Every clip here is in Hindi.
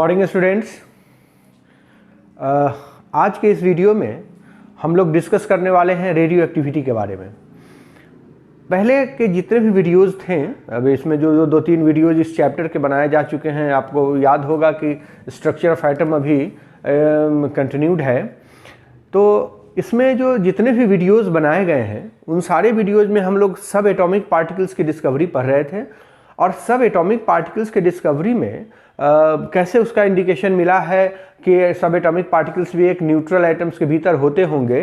Morning students. आज के इस वीडियो में हम लोग डिस्कस करने वाले हैं रेडियो एक्टिविटी के बारे में। पहले के जितने भी वीडियोज़ थे, अब इसमें जो दो तीन वीडियोज़ इस चैप्टर के बनाए जा चुके हैं, आपको याद होगा कि स्ट्रक्चर ऑफ एटम अभी कंटिन्यूड है। तो इसमें जो जितने भी वीडियोज़ बनाए गए हैं उन सारे वीडियोज़ में हम लोग सब एटॉमिक पार्टिकल्स की डिस्कवरी पढ़ रहे थे, और सब एटॉमिक पार्टिकल्स के डिस्कवरी में कैसे उसका इंडिकेशन मिला है कि सब एटॉमिक पार्टिकल्स भी एक न्यूट्रल एटम्स के भीतर होते होंगे,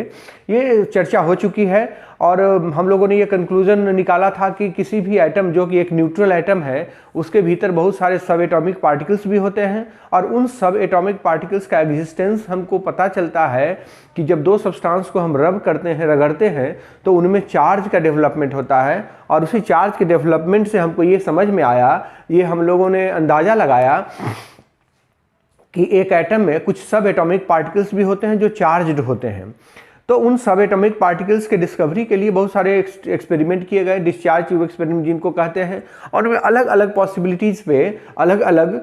ये चर्चा हो चुकी है। और हम लोगों ने ये कंक्लूजन निकाला था कि किसी भी एटम जो कि एक न्यूट्रल एटम है उसके भीतर बहुत सारे सब एटॉमिक पार्टिकल्स भी होते हैं, और उन सब एटॉमिक पार्टिकल्स का एग्जिस्टेंस हमको पता चलता है कि जब दो सब्सटेंस को हम रब करते हैं, रगड़ते हैं, तो उनमें चार्ज का डेवलपमेंट होता है। और उसी चार्ज के डेवलपमेंट से हमको ये समझ में आया, ये हम लोगों ने अंदाज़ा लगाया कि एक एटम में कुछ सब एटॉमिक पार्टिकल्स भी होते हैं जो चार्ज्ड होते हैं। तो उन सब एटॉमिक पार्टिकल्स के डिस्कवरी के लिए बहुत सारे एक्सपेरिमेंट किए गए, डिस्चार्ज ट्यूब एक्सपेरिमेंट जिनको कहते हैं, और उनमें अलग अलग पॉसिबिलिटीज़ पे अलग अलग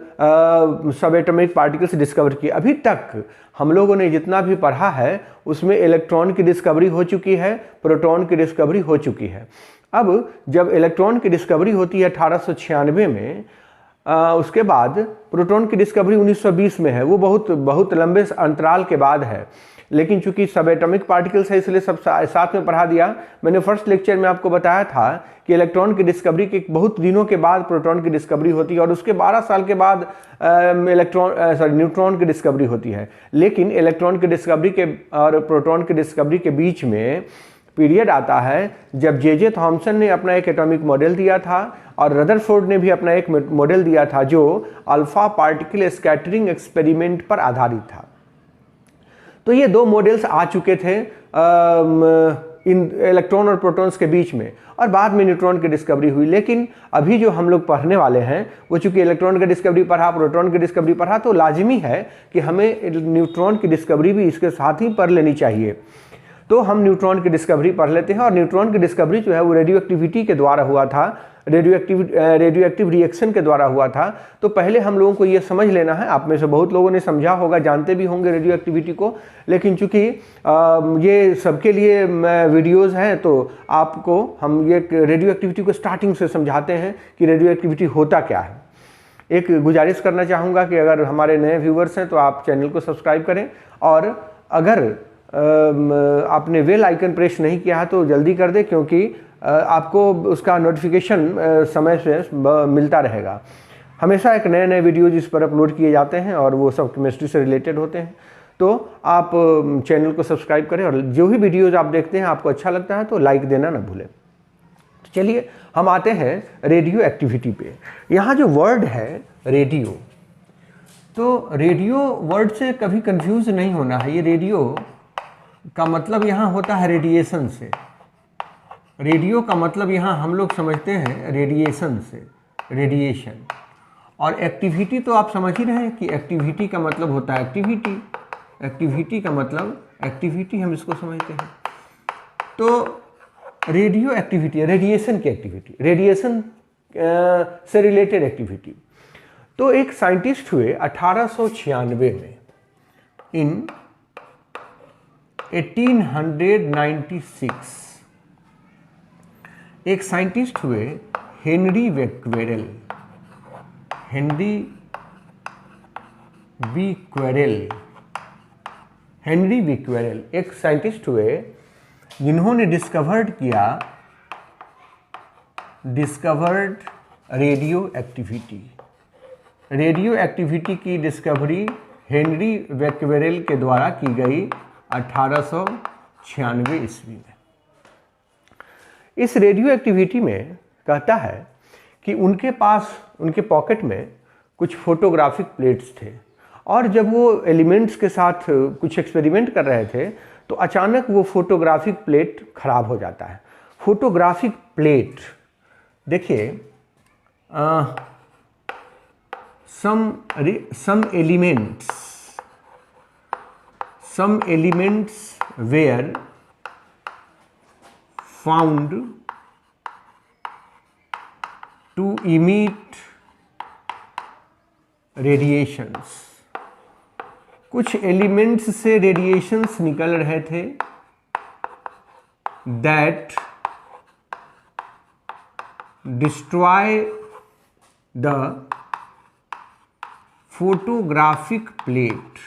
सब एटॉमिक पार्टिकल्स डिस्कवर किए। अभी तक हम लोगों ने जितना भी पढ़ा है उसमें इलेक्ट्रॉन की डिस्कवरी हो चुकी है, प्रोटॉन की डिस्कवरी हो चुकी है। अब जब इलेक्ट्रॉन की डिस्कवरी होती है 1896 में, उसके बाद प्रोटॉन की डिस्कवरी 1920 में है। वो बहुत लंबे अंतराल के बाद है, लेकिन चूंकि सब एटॉमिक पार्टिकल्स है इसलिए सब साथ में पढ़ा दिया। मैंने फर्स्ट लेक्चर में आपको बताया था कि इलेक्ट्रॉन की डिस्कवरी के बहुत दिनों के बाद प्रोटॉन की डिस्कवरी होती है, और उसके 12 साल के बाद न्यूट्रॉन की डिस्कवरी होती है। लेकिन इलेक्ट्रॉन की डिस्कवरी के और प्रोटॉन की डिस्कवरी के बीच में पीरियड आता है जब जे थॉमसन ने अपना एक एटॉमिक मॉडल दिया था, और रदरफोर्ड ने भी अपना एक मॉडल दिया था जो अल्फा पार्टिकल स्कैटरिंग एक्सपेरिमेंट पर आधारित था। तो ये दो मॉडल्स आ चुके थे इन इलेक्ट्रॉन और प्रोटॉन्स के बीच में, और बाद में न्यूट्रॉन की डिस्कवरी हुई। लेकिन अभी जो हम लोग पढ़ने वाले हैं वो चूंकि इलेक्ट्रॉन की डिस्कवरी पढ़ा, प्रोटॉन की डिस्कवरी पढ़ा, तो लाजमी है कि हमें न्यूट्रॉन की डिस्कवरी भी इसके साथ ही पढ़ लेनी चाहिए। तो हम न्यूट्रॉन की डिस्कवरी पढ़ लेते हैं। और न्यूट्रॉन की डिस्कवरी जो है वो रेडियो एक्टिविटी के द्वारा हुआ था, रेडियो एक्टिव रिएक्शन के द्वारा हुआ था। तो पहले हम लोगों को ये समझ लेना है, आप में से बहुत लोगों ने समझा होगा, जानते भी होंगे रेडियो एक्टिविटी को, लेकिन चूंकि ये सबके लिए वीडियोज़ हैं तो आपको हम ये रेडियो एक्टिविटी को स्टार्टिंग से समझाते हैं कि रेडियो एक्टिविटी होता क्या है। एक गुजारिश करना चाहूँगा कि अगर हमारे नए व्यूवर्स हैं तो आप चैनल को सब्सक्राइब करें, और अगर आपने बेल आइकन प्रेस नहीं किया है तो जल्दी कर दें, क्योंकि आपको उसका नोटिफिकेशन समय से मिलता रहेगा। हमेशा एक नए नए वीडियोज इस पर अपलोड किए जाते हैं और वो सब केमिस्ट्री से रिलेटेड होते हैं। तो आप चैनल को सब्सक्राइब करें, और जो भी वीडियोज आप देखते हैं आपको अच्छा लगता है तो लाइक देना ना भूलें। तो चलिए हम आते हैं रेडियो एक्टिविटी पे। यहाँ जो वर्ड है रेडियो, तो रेडियो वर्ड से कभी कंफ्यूज नहीं होना है। ये रेडियो का मतलब यहाँ होता है रेडिएशन से। रेडियो का मतलब यहाँ हम लोग समझते हैं रेडिएशन से, रेडिएशन। और एक्टिविटी तो आप समझ ही रहे हैं कि एक्टिविटी का मतलब होता है एक्टिविटी, एक्टिविटी का मतलब एक्टिविटी, हम इसको समझते हैं। तो रेडियो एक्टिविटी, रेडिएशन की एक्टिविटी, रेडिएशन से रिलेटेड एक्टिविटी। तो एक साइंटिस्ट हुए 1896 में, इन 1896 एक साइंटिस्ट हुए हेनरी बैक्वेरेल, हेनरी बैक्वेरेल एक साइंटिस्ट हुए जिन्होंने discovered radio activity. Radio activity की डिस्कवरी हेनरी बैक्वेरेल के द्वारा की गई 1896 ईस्वी में। इस रेडियो एक्टिविटी में कहता है कि उनके पास, उनके पॉकेट में कुछ फोटोग्राफिक प्लेट्स थे, और जब वो एलिमेंट्स के साथ कुछ एक्सपेरिमेंट कर रहे थे तो अचानक वो फोटोग्राफिक प्लेट खराब हो जाता है। फोटोग्राफिक प्लेट देखिए, some elements were found to emit radiations, कुछ एलिमेंट्स से रेडिएशंस निकल रहे थे that destroy the photographic plate.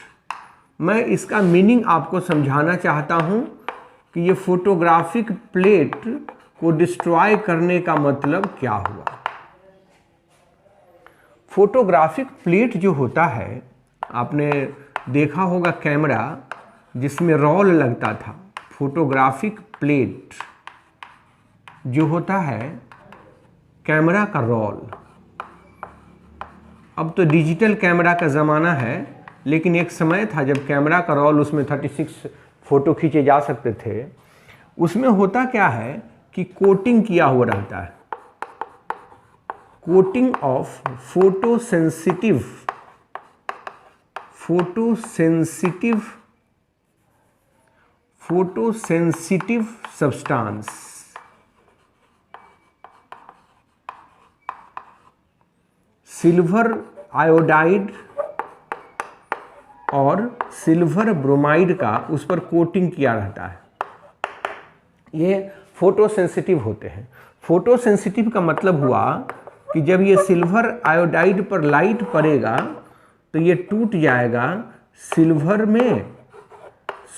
मैं इसका मीनिंग आपको समझाना चाहता हूं कि ये फोटोग्राफिक प्लेट को डिस्ट्रॉय करने का मतलब क्या हुआ। फोटोग्राफिक प्लेट जो होता है, आपने देखा होगा कैमरा जिसमें रोल लगता था। फोटोग्राफिक प्लेट जो होता है कैमरा का रोल। अब तो डिजिटल कैमरा का ज़माना है, लेकिन एक समय था जब कैमरा का रोल, उसमें 36 फ़ोटो खींचे जा सकते थे। उसमें होता क्या है कि कोटिंग किया हुआ रहता है, coating of photosensitive substance. Silver iodide और सिल्वर ब्रोमाइड का उस पर कोटिंग किया रहता है। ये फोटोसेंसिटिव होते हैं। फोटोसेंसिटिव का मतलब हुआ कि जब ये सिल्वर आयोडाइड पर लाइट पड़ेगा तो ये टूट जाएगा सिल्वर में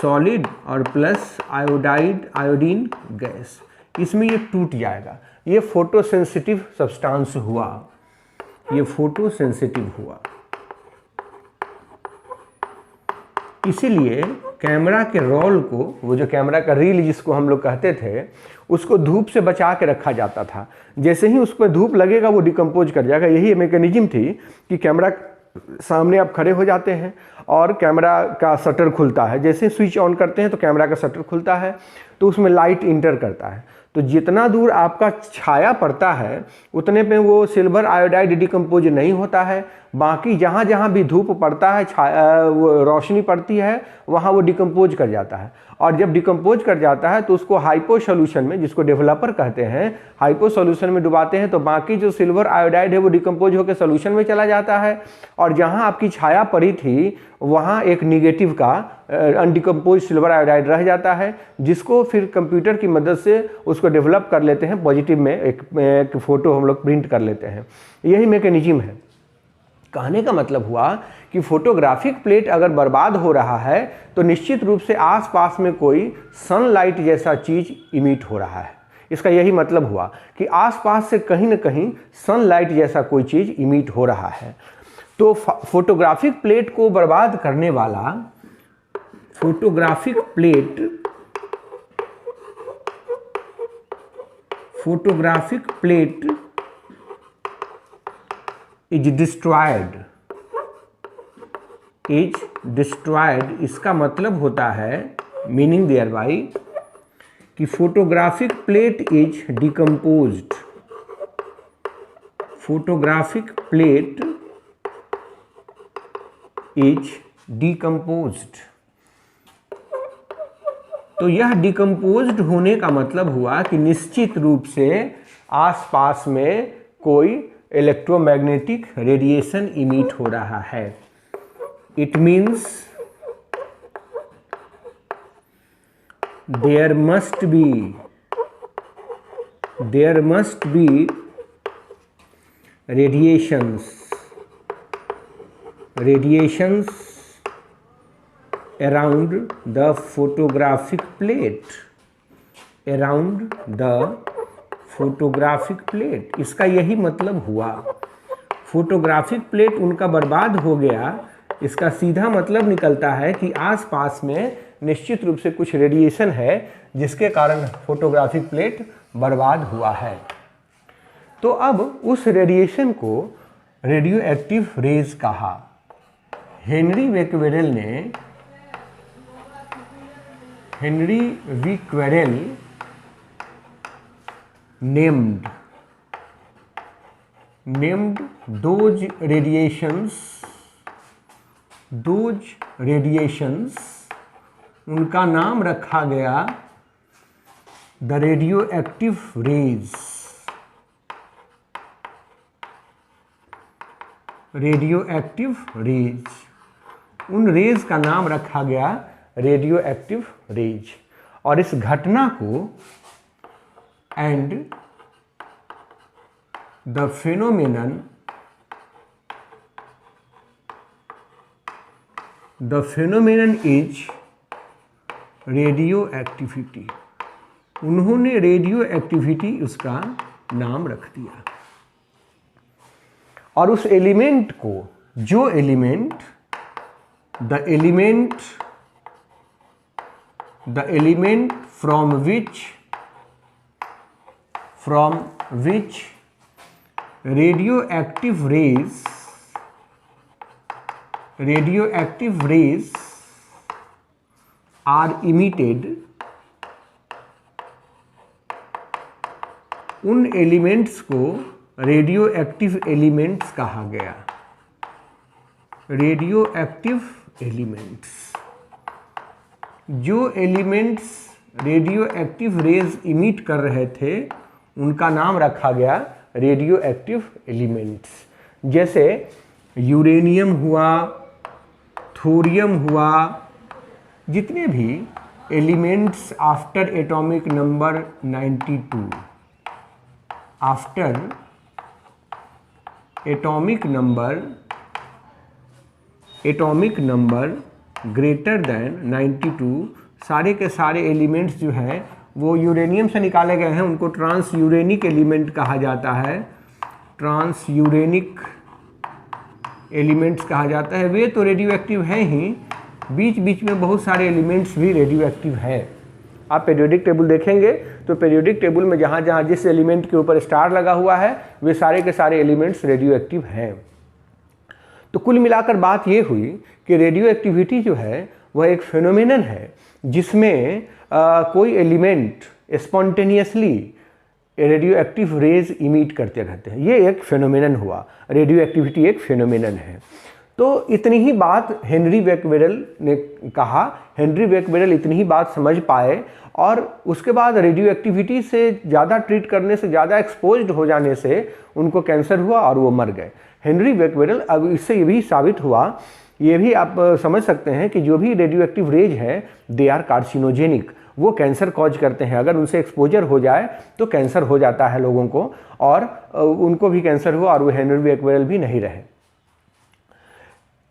सॉलिड और प्लस आयोडीन गैस, इसमें ये टूट जाएगा। ये फोटोसेंसिटिव सब्सटेंस हुआ, ये फोटोसेंसिटिव हुआ। इसीलिए कैमरा के रोल को, वो जो कैमरा का रील जिसको हम लोग कहते थे, उसको धूप से बचा के रखा जाता था। जैसे ही उस पर धूप लगेगा वो डिकम्पोज कर जाएगा। यही मैकेनिज्म थी कि कैमरा सामने आप खड़े हो जाते हैं और कैमरा का शटर खुलता है। जैसे स्विच ऑन करते हैं तो कैमरा का शटर खुलता है, तो उसमें लाइट इंटर करता है। तो जितना दूर आपका छाया पड़ता है उतने पे वो सिल्वर आयोडाइड डिकम्पोज नहीं होता है। बाकी जहाँ जहाँ भी धूप पड़ता है, वो रोशनी पड़ती है, वहाँ वो डिकम्पोज कर जाता है। और जब डिकम्पोज कर जाता है तो उसको हाइपो सॉल्यूशन में, जिसको डेवलपर कहते हैं, हाइपो सॉल्यूशन में डुबाते हैं। तो बाकी जो सिल्वर आयोडाइड है वो डिकम्पोज होकर सॉल्यूशन में चला जाता है, और जहाँ आपकी छाया पड़ी थी वहाँ एक निगेटिव का अनडिकम्पोज सिल्वर आयोडाइड रह जाता है, जिसको फिर कंप्यूटर की मदद से उसको डेवलप कर लेते हैं। पॉजिटिव में एक फ़ोटो हम लोग प्रिंट कर लेते हैं। यही मैकेनिज्म है। कहने का मतलब हुआ कि फोटोग्राफिक प्लेट अगर बर्बाद हो रहा है तो निश्चित रूप से आसपास में कोई सनलाइट जैसा चीज़ इमिट हो रहा है। इसका यही मतलब हुआ कि आसपास से कहीं न कहीं सनलाइट जैसा कोई चीज़ इमिट हो रहा है। तो फोटोग्राफिक प्लेट को बर्बाद करने वाला, फोटोग्राफिक प्लेट इज डिस्ट्रॉयड। इसका मतलब होता है, मीनिंग देयर बाई, कि photographic plate is decomposed. Photographic plate is decomposed. तो यह डिकम्पोज्ड होने का मतलब हुआ कि निश्चित रूप से आसपास में कोई इलेक्ट्रोमैग्नेटिक रेडिएशन इमिट हो रहा है। It means there must be radiations around the photographic plate, इसका यही मतलब हुआ। फोटोग्राफिक प्लेट उनका बर्बाद हो गया, इसका सीधा मतलब निकलता है कि आसपास में निश्चित रूप से कुछ रेडिएशन है जिसके कारण फोटोग्राफिक प्लेट बर्बाद हुआ है। तो अब उस रेडिएशन को रेडियो एक्टिव रेज कहा। Henry Becquerel named those radiations, उनका नाम रखा गया the radio radioactive rays, उन रेज का नाम रखा गया रेडियो एक्टिव रेज। और इस घटना को and the phenomenon is radioactivity, उन्होंने रेडियो एक्टिविटी उसका नाम रख दिया। और उस एलिमेंट को, जो element, the element from which radioactive rays are emitted, उन एलिमेंट्स को रेडियो एक्टिव एलिमेंट्स कहा गया। रेडियो एक्टिव एलिमेंट्स, जो elements radioactive rays emit कर रहे थे उनका नाम रखा गया रेडियो एक्टिव एलिमेंट्स। जैसे यूरेनियम हुआ, थोरियम हुआ, जितने भी elements after atomic number 92, after atomic number greater than 92, सारे के सारे एलिमेंट्स जो हैं वो यूरेनियम से निकाले गए हैं, उनको ट्रांस यूरेनिक एलिमेंट कहा जाता है। ट्रांस यूरेनिक एलिमेंट्स कहा जाता है। वे तो रेडियो एक्टिव हैं ही, बीच बीच में बहुत सारे एलिमेंट्स भी रेडियो एक्टिव हैं। आप पीरियोडिक टेबल देखेंगे तो पीरियोडिक टेबल में जहाँ जहाँ जिस एलिमेंट के ऊपर स्टार लगा हुआ है वे सारे के सारे एलिमेंट्स रेडियो एक्टिव हैं। तो कुल मिलाकर बात ये हुई कि रेडियो एक्टिविटी जो है वह एक फेनोमेनन है जिसमें कोई element spontaneously radioactive rays emit करते रहते हैं। ये एक फेनोमेनन हुआ, रेडियो एक्टिविटी एक फेनोमेनन है। तो इतनी ही बात हेनरी बेकवेरेल ने कहा। हेनरी बेकवेरेल इतनी ही बात समझ पाए और उसके बाद रेडियो एक्टिविटी से ज़्यादा ट्रीट करने से, ज़्यादा एक्सपोज्ड हो जाने से उनको कैंसर हुआ और वो मर गए। हेनरी बेकवेरेल, अब इससे ये भी साबित हुआ, ये भी आप समझ सकते हैं कि जो भी रेडियो एक्टिव रेज है दे आर कार्सिनोजेनिक, वो कैंसर कॉज करते हैं। अगर उनसे एक्सपोजर हो जाए तो कैंसर हो जाता है लोगों को, और उनको भी कैंसर हुआ और वो हेनरी बेकवेरेल भी नहीं रहे।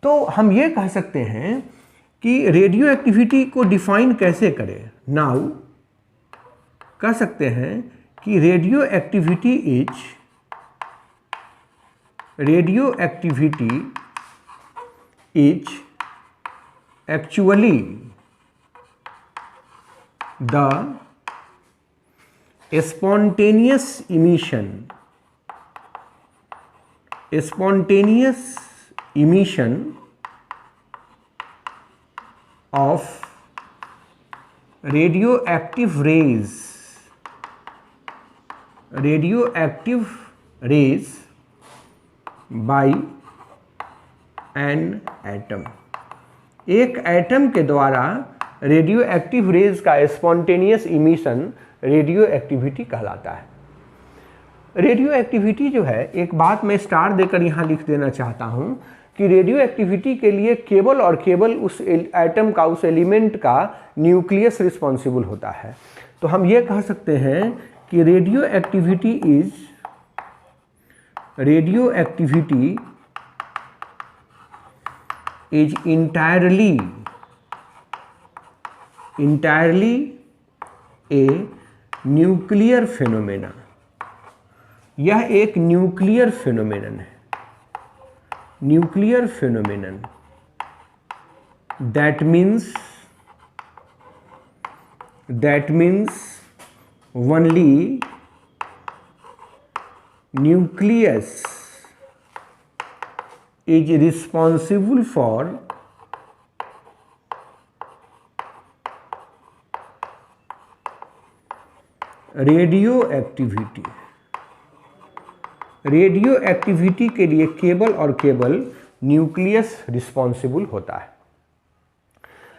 तो हम ये कह सकते हैं कि रेडियो एक्टिविटी को डिफाइन कैसे करें। नाउ कह सकते हैं कि radio activity is actually the spontaneous emission of radioactive rays by an atom। एक एटम के द्वारा रेडियो एक्टिव रेज का स्पॉन्टेनियस इमिशन रेडियो एक्टिविटी कहलाता है। रेडियो एक्टिविटी जो है, एक बात मैं स्टार देकर यहाँ लिख देना चाहता हूँ कि रेडियो एक्टिविटी के लिए केवल और केवल उस एटम का, उस एलिमेंट का न्यूक्लियस रिस्पॉन्सिबल होता है। तो हम ये कह सकते हैं कि radio activity is entirely a nuclear phenomena. यह एक न्यूक्लियर फेनोमेनन है, nuclear phenomenon. That means only nucleus is responsible for radio activity. Radio activity के लिए केवल और केवल न्यूक्लियस रिस्पॉन्सिबल होता है।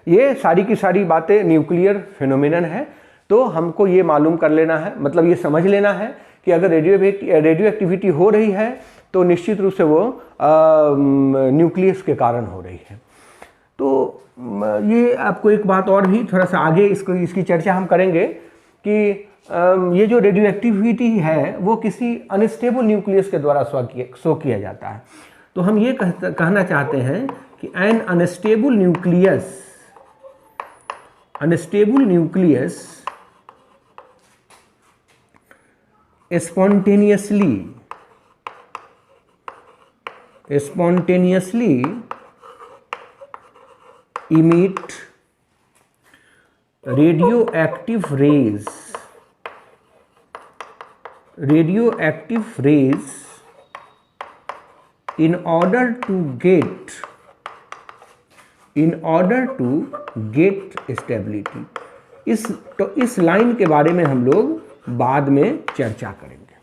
ये सारी की सारी बातें न्यूक्लियर फेनोमेनन है। तो हमको ये मालूम कर लेना है, मतलब ये समझ लेना है कि अगर रेडियो एक्टिविटी हो रही है तो निश्चित रूप से वो न्यूक्लियस के कारण हो रही है। तो ये आपको एक बात और भी थोड़ा सा आगे इसकी चर्चा हम करेंगे कि ये जो रेडियो एक्टिविटी है वो किसी अनस्टेबल न्यूक्लियस के द्वारा शो किया जाता है। तो हम ये कहना चाहते हैं कि N unstable nucleus spontaneously emit radioactive rays in order to get stability। इस लाइन के बारे में हम लोग बाद में चर्चा करेंगे।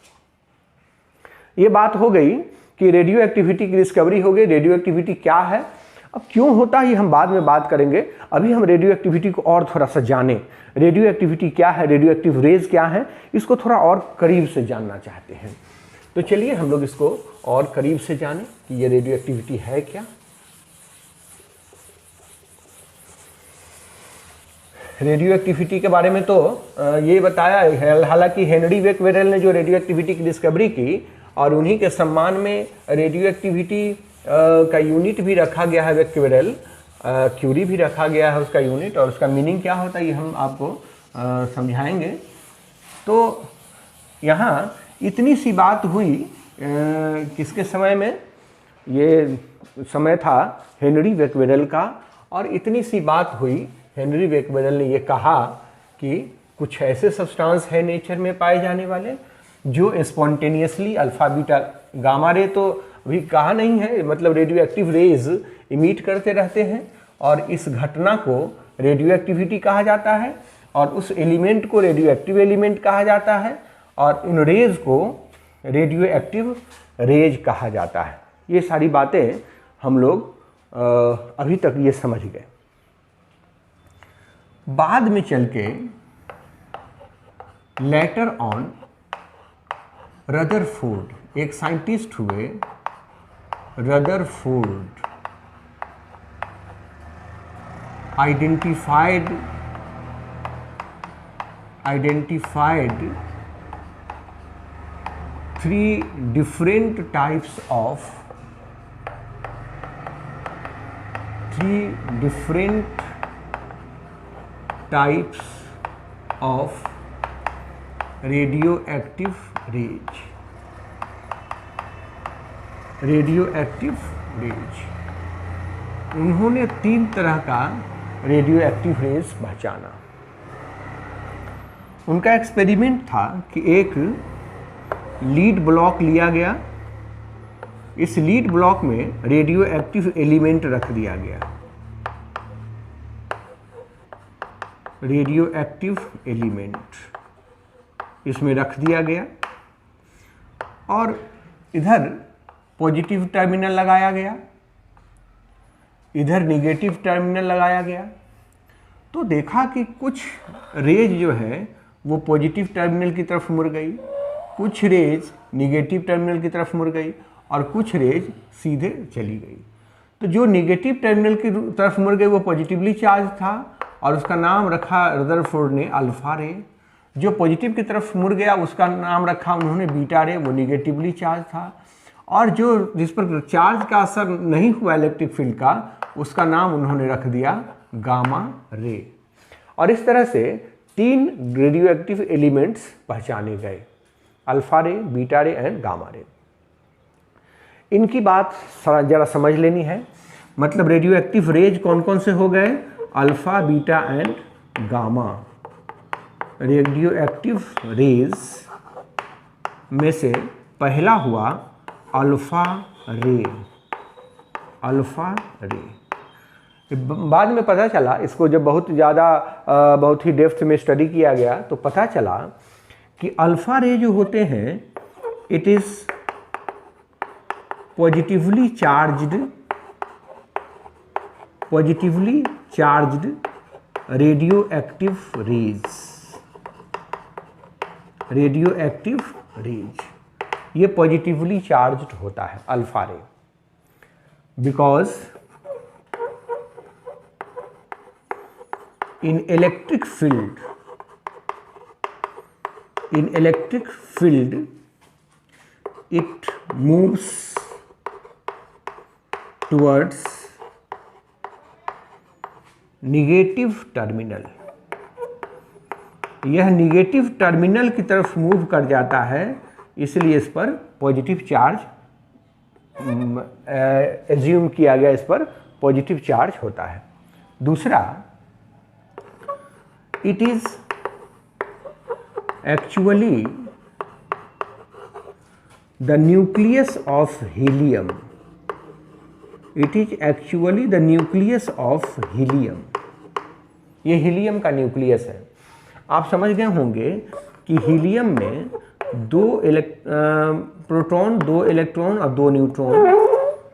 ये बात हो गई कि रेडियो एक्टिविटी की डिस्कवरी हो गई। रेडियो एक्टिविटी क्या है, अब क्यों होता है, ये हम बाद में बात करेंगे। अभी हम रेडियो एक्टिविटी को और थोड़ा सा जानें। रेडियो एक्टिविटी क्या है, रेडियो एक्टिव रेज क्या है, इसको थोड़ा और करीब से जानना चाहते हैं। तो चलिए हम लोग इसको और करीब से जानें कि ये रेडियो एक्टिविटी है क्या। रेडियो एक्टिविटी के बारे में तो ये बताया है, हालांकि हेनरी बेकवेरेल ने जो रेडियो एक्टिविटी की डिस्कवरी की और उन्हीं के सम्मान में रेडियो एक्टिविटी का यूनिट भी रखा गया है, बेकवेरेल क्यूरी भी रखा गया है उसका यूनिट, और उसका मीनिंग क्या होता है ये हम आपको समझाएंगे। तो यहाँ इतनी सी बात हुई किसके समय में, ये समय था हेनरी बेकवेरेल का, और इतनी सी बात हुई, हेनरी बेकवेरेल ने ये कहा कि कुछ ऐसे सब्सटेंस है नेचर में पाए जाने वाले जो spontaneously alpha beta gamma ray तो अभी कहा नहीं है, मतलब रेडियो एक्टिव रेज इमिट करते रहते हैं, और इस घटना को रेडियो एक्टिविटी कहा जाता है, और उस एलिमेंट को रेडियो एक्टिव एलिमेंट कहा जाता है, और इन रेज को रेडियो एक्टिव रेज कहा जाता है। ये सारी बातें हम लोग अभी तक ये समझ गए। बाद में चल के लेटर ऑन रदरफोर्ड, एक साइंटिस्ट हुए Rutherford, identified 3 different types of radioactive rays। उन्होंने 3 तरह का रेडियो एक्टिव रेज पहचाना। उनका एक्सपेरिमेंट था कि एक लीड ब्लॉक लिया गया, इस लीड ब्लॉक में रेडियो एक्टिव एलिमेंट रख दिया गया, रेडियो एक्टिव एलिमेंट इसमें रख दिया गया, और इधर पॉजिटिव टर्मिनल लगाया गया, इधर निगेटिव टर्मिनल लगाया गया। तो देखा कि कुछ रेज जो है वो पॉजिटिव टर्मिनल की तरफ मुड़ गई, कुछ रेज निगेटिव टर्मिनल की तरफ मुड़ गई, और कुछ रेज सीधे चली गई। तो जो निगेटिव टर्मिनल की तरफ मुड़ गई वो पॉजिटिवली चार्ज था, और उसका नाम रखा रदरफोर्ड ने अल्फा रे। जो पॉजिटिव की तरफ मुड़ गया उसका नाम रखा उन्होंने बीटा रे, वो निगेटिवली चार्ज था, और जो जिस पर चार्ज का असर नहीं हुआ इलेक्ट्रिक फील्ड का, उसका नाम उन्होंने रख दिया गामा रे। और इस तरह से 3 रेडियो एक्टिव एलिमेंट्स पहचाने गए, अल्फा रे, बीटा रे एंड गामा रे। इनकी बात जरा समझ लेनी है। मतलब रेडियो एक्टिव रेज कौन कौन से हो गए, alpha, beta and gamma. Radioactive rays में से पहला हुआ अल्फा रे। बाद में पता चला, इसको जब बहुत ही डेप्थ में स्टडी किया गया तो पता चला कि अल्फा रे जो होते हैं it is positively charged radioactive rays. ये पॉजिटिवली चार्ज्ड होता है alpha ray, because in electric field it moves towards negative terminal, यह निगेटिव टर्मिनल की तरफ मूव कर जाता है, इसलिए इस पर पॉजिटिव चार्ज एज्यूम किया गया, इस पर पॉजिटिव चार्ज होता है। दूसरा, it is actually the nucleus of helium. It is actually the nucleus of helium. ये हीलियम का न्यूक्लियस है। आप समझ गए होंगे कि हीलियम में प्रोटॉन, 2 इलेक्ट्रॉन और 2 न्यूट्रॉन,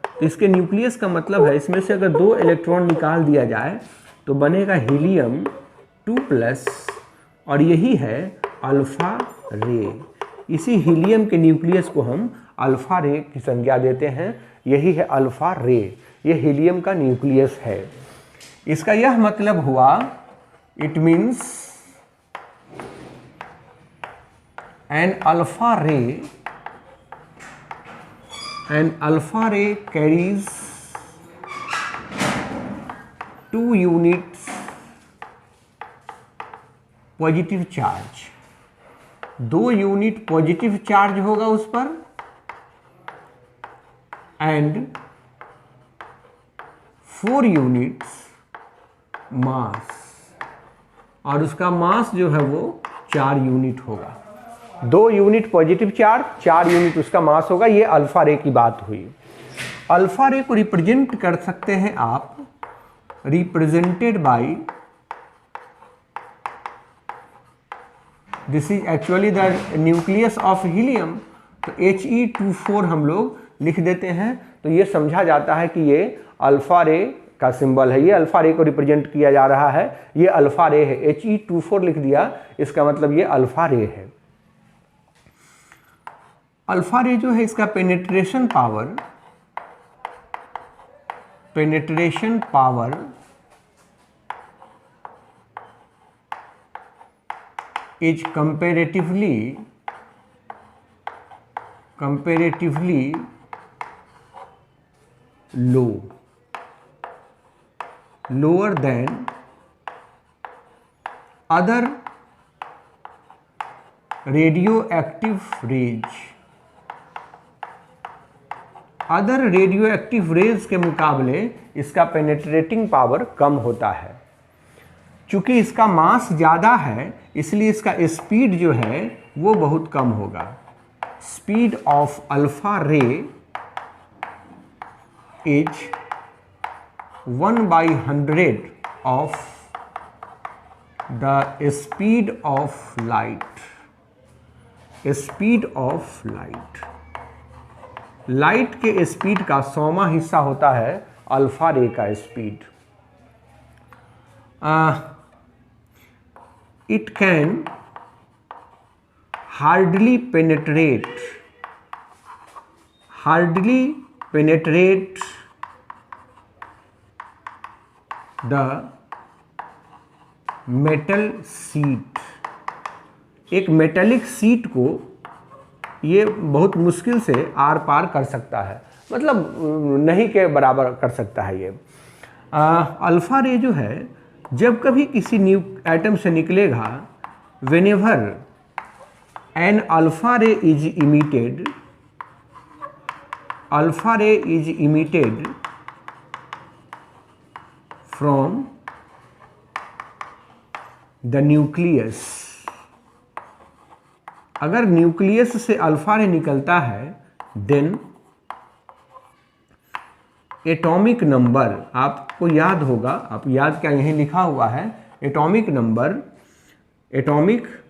तो इसके न्यूक्लियस का मतलब है इसमें से अगर 2 इलेक्ट्रॉन निकाल दिया जाए तो बनेगा हीलियम 2+, और यही है अल्फा रे। इसी हीलियम के न्यूक्लियस को हम अल्फा रे की संज्ञा देते हैं, यही है अल्फा रे, ये हीलियम का न्यूक्लियस है। इसका यह मतलब हुआ, it means an alpha ray carries 2 units positive charge, 2 unit positive charge होगा उस पर, एंड 4 यूनिट्स मास, और उसका मास जो है वो 4 यूनिट होगा। 2 यूनिट पॉजिटिव चार्ज, 4 यूनिट उसका मास होगा। ये अल्फा रे की बात हुई। अल्फा रे को रिप्रेजेंट कर सकते हैं आप, represented by, this is actually the nucleus of helium, तो He24 हम लोग लिख देते हैं। तो ये समझा जाता है कि ये अल्फा रे का सिंबल है, ये अल्फा रे को रिप्रेजेंट किया जा रहा है, ये अल्फा रे है। He24 लिख दिया, इसका मतलब ये अल्फा रे है। अल्फा रे जो है इसका penetration power is comparatively lower than other radioactive rays। Other radioactive rays के मुकाबले इसका पेनेट्रेटिंग पावर कम होता है। चूंकि इसका मास ज़्यादा है, इसलिए इसका स्पीड जो है वो बहुत कम होगा। Speed of alpha ray is 1/100 of the speed of light. Speed of light के स्पीड का 100वां हिस्सा होता है अल्फा रे का speed. It can hardly penetrate the metal sheet। एक मेटेलिक सीट को ये बहुत मुश्किल से आर पार कर सकता है, मतलब नहीं के बराबर कर सकता है ये। अल्फा रे जो है जब कभी किसी न्यू एटम से निकलेगा, whenever an alpha ray is emitted from the nucleus. अगर न्यूक्लियस से अल्फा रे निकलता है, देन एटॉमिक नंबर, आपको याद होगा, आप याद क्या यहीं लिखा हुआ है, atomic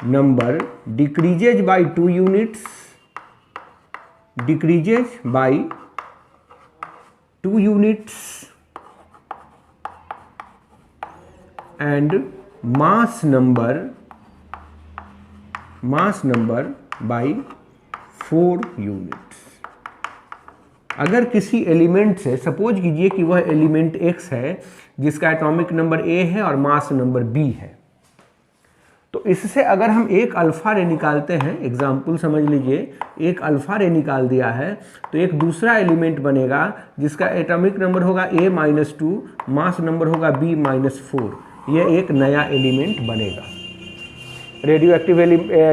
number decreases bye 2 units, and mass number by 4 units. अगर किसी एलिमेंट से, सपोज कीजिए कि वह एलिमेंट X है जिसका एटॉमिक नंबर A है और मास नंबर B है, तो इससे अगर हम एक अल्फा रे निकालते हैं, एग्जाम्पल समझ लीजिए, एक अल्फा रे निकाल दिया है, तो एक दूसरा एलिमेंट बनेगा जिसका एटॉमिक नंबर होगा A-2, मास नंबर होगा B-4। यह एक नया एलिमेंट बनेगा। रेडियो एक्टिव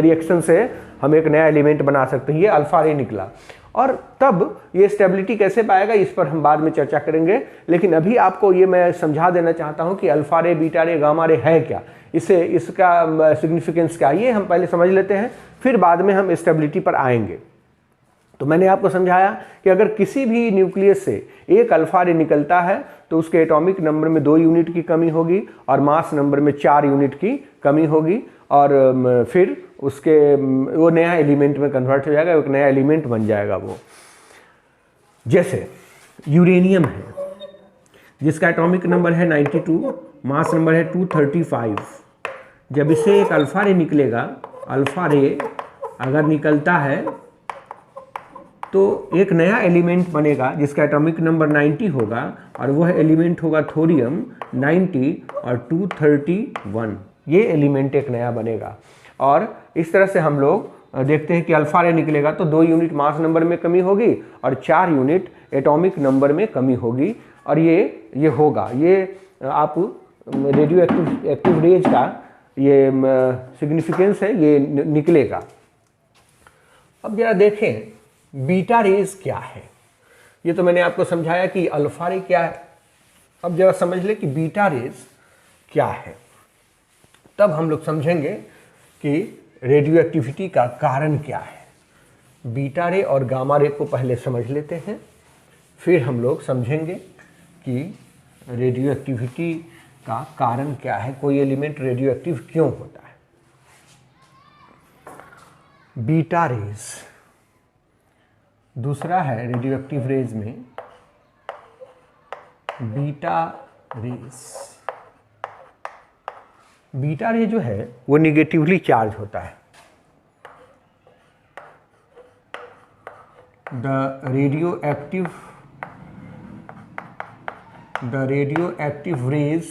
रिएक्शन से हम एक नया एलिमेंट बना सकते हैं। ये अल्फा रे निकला, और तब ये स्टेबिलिटी कैसे पाएगा इस पर हम बाद में चर्चा करेंगे। लेकिन अभी आपको ये मैं समझा देना चाहता हूँ कि अल्फा रे, बीटा रे, गामा रे है क्या, इसका सिग्निफिकेंस क्या, ये हम पहले समझ लेते हैं, फिर बाद में हम स्टेबिलिटी पर आएंगे। तो मैंने आपको समझाया कि अगर किसी भी न्यूक्लियस से एक अल्फा रे निकलता है तो उसके एटॉमिक नंबर में 2 यूनिट की कमी होगी और मास नंबर में 4 यूनिट की कमी होगी, और फिर उसके वो नया एलिमेंट में कन्वर्ट हो जाएगा, एक नया एलिमेंट बन जाएगा वो। जैसे यूरेनियम है जिसका एटॉमिक नंबर है 92, मास नंबर है 235। जब इससे एक अल्फा रे निकलेगा, अल्फा रे अगर निकलता है तो एक नया एलिमेंट बनेगा जिसका एटॉमिक नंबर 90 होगा, और वह एलिमेंट होगा थोरियम 90 और 231। ये एलिमेंट एक नया बनेगा। और इस तरह से हम लोग देखते हैं कि अल्फा रे निकलेगा तो 2 यूनिट मास नंबर में कमी होगी और 4 यूनिट एटॉमिक नंबर में कमी होगी, और ये होगा, ये आप रेडियो एक्टिव रेज का ये सिग्निफिकेंस है, ये निकलेगा। अब जरा देखें बीटा रेज क्या है। ये तो मैंने आपको समझाया कि अल्फा रे क्या है। अब जरा समझ ले कि बीटा रेज क्या है, तब हम लोग समझेंगे कि रेडियो एक्टिविटी का कारण क्या है। बीटा रे और गामा रे को पहले समझ लेते हैं, फिर हम लोग समझेंगे कि रेडियो एक्टिविटी का कारण क्या है, कोई एलिमेंट रेडियो एक्टिव क्यों होता है। बीटा रेज दूसरा है रेडियो एक्टिव रेज में, बीटा रेज। बीटा रे जो है वो निगेटिवली चार्ज होता है। The radioactive rays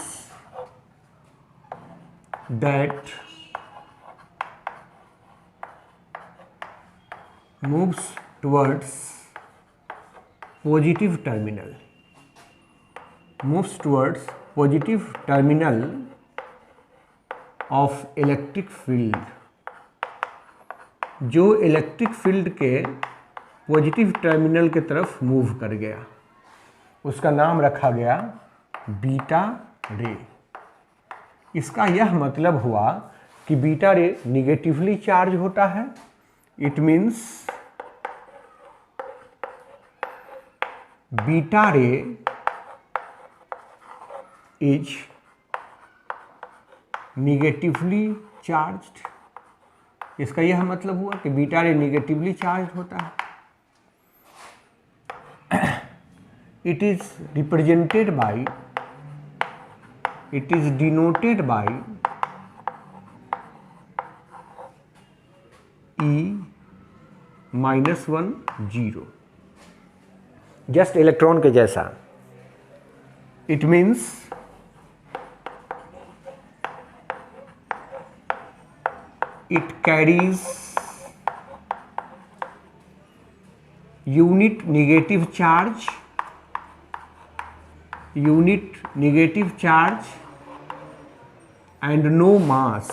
that moves towards positive terminal of electric field, जो इलेक्ट्रिक फील्ड के पॉजिटिव टर्मिनल के तरफ मूव कर गया, उसका नाम रखा गया बीटा रे। इसका यह मतलब हुआ कि बीटा रे निगेटिवली चार्ज होता है। इट मीन्स बीटा रे इज निगेटिवली चार्ज्ड। इसका यह मतलब हुआ कि बीटा रे निगेटिवली चार्ज होता है। It is represented by, it is denoted by E-1 0, just electron के जैसा। It means it carries unit negative charge and no mass,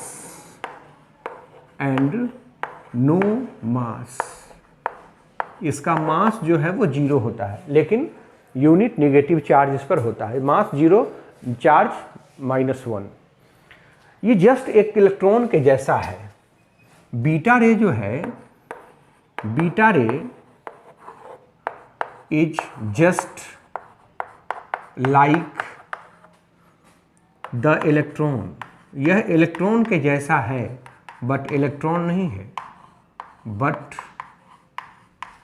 इसका मास जो है वो 0 होता है, लेकिन यूनिट नेगेटिव चार्ज इस पर होता है। मास 0, चार्ज -1। ये जस्ट एक इलेक्ट्रॉन के जैसा है। बीटा रे जो है, बीटा रे is just like the electron. यह इलेक्ट्रॉन के जैसा है, बट इलेक्ट्रॉन नहीं है, बट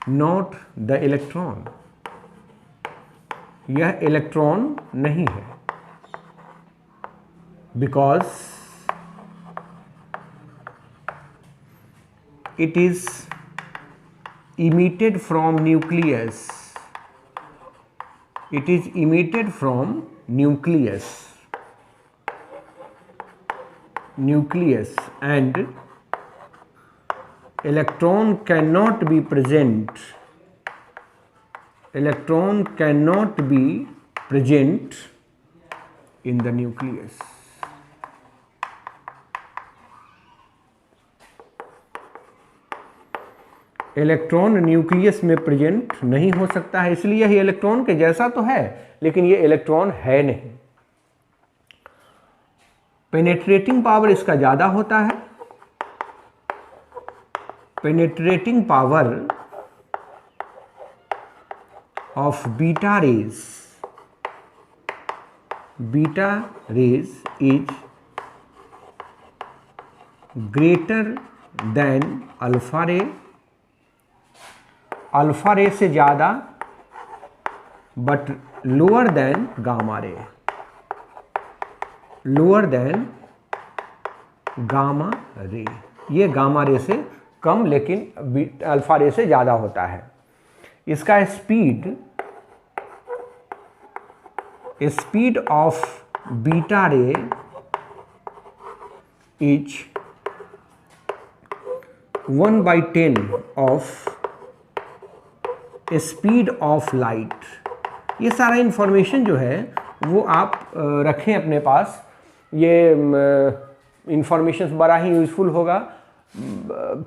नॉट द इलेक्ट्रॉन। यह इलेक्ट्रॉन नहीं है, because it is emitted from nucleus. It is emitted from nucleus and electron cannot be present. Electron cannot be present in the nucleus. Electron nucleus में प्रेजेंट नहीं हो सकता है, इसलिए यह इलेक्ट्रॉन के जैसा तो है लेकिन ये इलेक्ट्रॉन है नहीं। पेनेट्रेटिंग पावर इसका ज़्यादा होता है। Penetrating power of beta raise is greater than alpha रे। अल्फा रे से ज़्यादा but lower than gamma ray. Lower than gamma ray, ये गामा रे से कम लेकिन अल्फा रे से ज़्यादा होता है। इसका स्पीड ऑफ बीटा रे is 1/10 of speed of light. ये सारा इन्फॉर्मेशन जो है वो आप रखें अपने पास। ये इन्फॉर्मेशन बड़ा ही यूज़फुल होगा।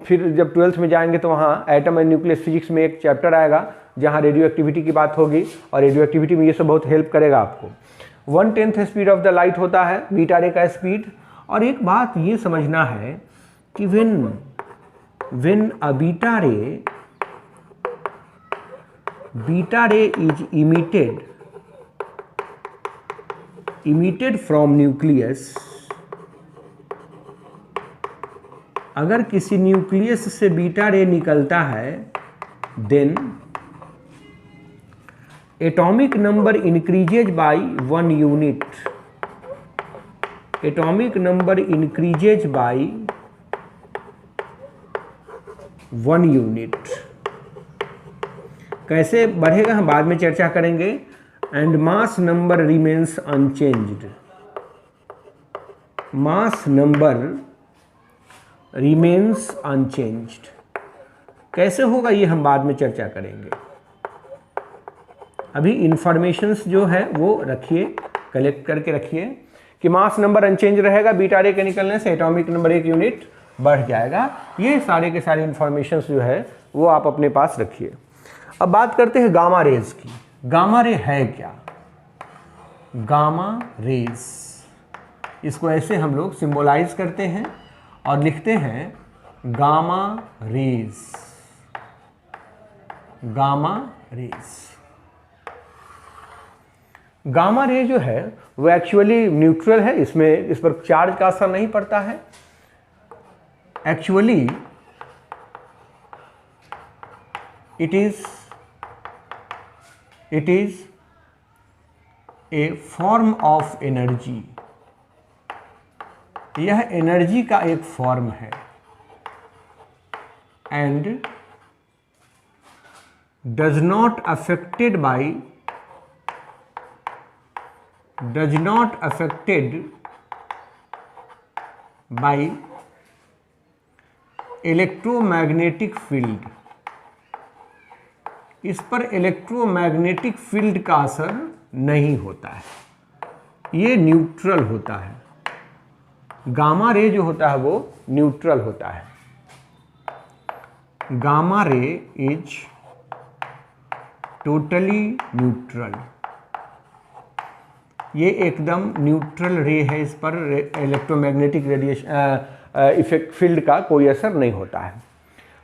फिर जब 12th में जाएंगे तो वहाँ एटम एंड न्यूक्लियस फिजिक्स में एक चैप्टर आएगा जहाँ रेडियो एक्टिविटी की बात होगी और रेडियो एक्टिविटी में ये सब बहुत हेल्प करेगा आपको। 1/10 स्पीड ऑफ द लाइट होता है बीटा रे का स्पीड। और एक बात ये समझना है कि when a beta ray is emitted from nucleus, अगर किसी न्यूक्लियस से बीटा रे निकलता है then atomic number increases by 1 unit. Atomic number increases by 1 unit. कैसे बढ़ेगा हम बाद में चर्चा करेंगे। And mass number remains unchanged. Mass number remains unchanged कैसे होगा ये हम बाद में चर्चा करेंगे। अभी इंफॉर्मेशंस जो है वो रखिए, कलेक्ट करके रखिए कि मास नंबर अनचेंज रहेगा, बीटा रे के निकलने से एटॉमिक नंबर 1 यूनिट बढ़ जाएगा। ये सारे के सारे इंफॉर्मेशंस जो है वो आप अपने पास रखिए। अब बात करते हैं गामा रेज की। गामा रे है क्या? गामा रेज, इसको ऐसे हम लोग सिंबलाइज करते हैं और लिखते हैं gamma rays. Gamma rays, gamma ray जो है वो एक्चुअली न्यूट्रल है, इस पर चार्ज का असर नहीं पड़ता है। Actually it is a form of energy। यह एनर्जी का एक फॉर्म है and does not affected by electromagnetic field. इस पर इलेक्ट्रोमैग्नेटिक फील्ड का असर नहीं होता है, ये न्यूट्रल होता है। गामा रे जो होता है वो न्यूट्रल होता है। Gamma ray is totally neutral, ये एकदम न्यूट्रल रे है, इस पर इलेक्ट्रोमैग्नेटिक रेडिएशन इफेक्ट फील्ड का कोई असर नहीं होता है।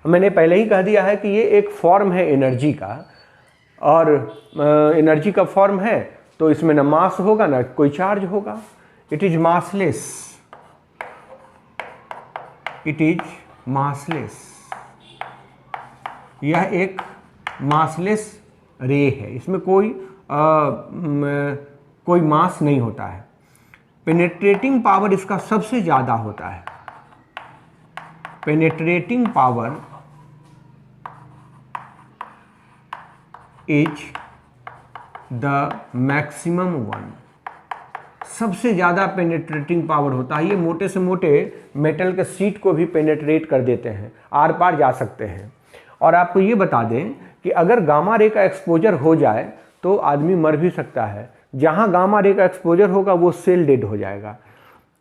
मैंने पहले ही कह दिया है कि ये एक फॉर्म है एनर्जी का, और एनर्जी का फॉर्म है तो इसमें ना मास होगा ना कोई चार्ज होगा। It is massless, it is massless. यह एक मासलेस रे है, इसमें कोई मास नहीं होता है। पेनेट्रेटिंग पावर इसका सबसे ज़्यादा होता है। Penetrating power is the maximum one. सबसे ज़्यादा पेनेट्रेटिंग पावर होता है। ये मोटे से मोटे मेटल के शीट को भी पेनेट्रेट कर देते हैं, आर पार जा सकते हैं। और आपको ये बता दें कि अगर गामा रे का एक्सपोजर हो जाए तो आदमी मर भी सकता है। जहाँ गामा रे का एक्सपोजर होगा वो सेल डेड हो जाएगा।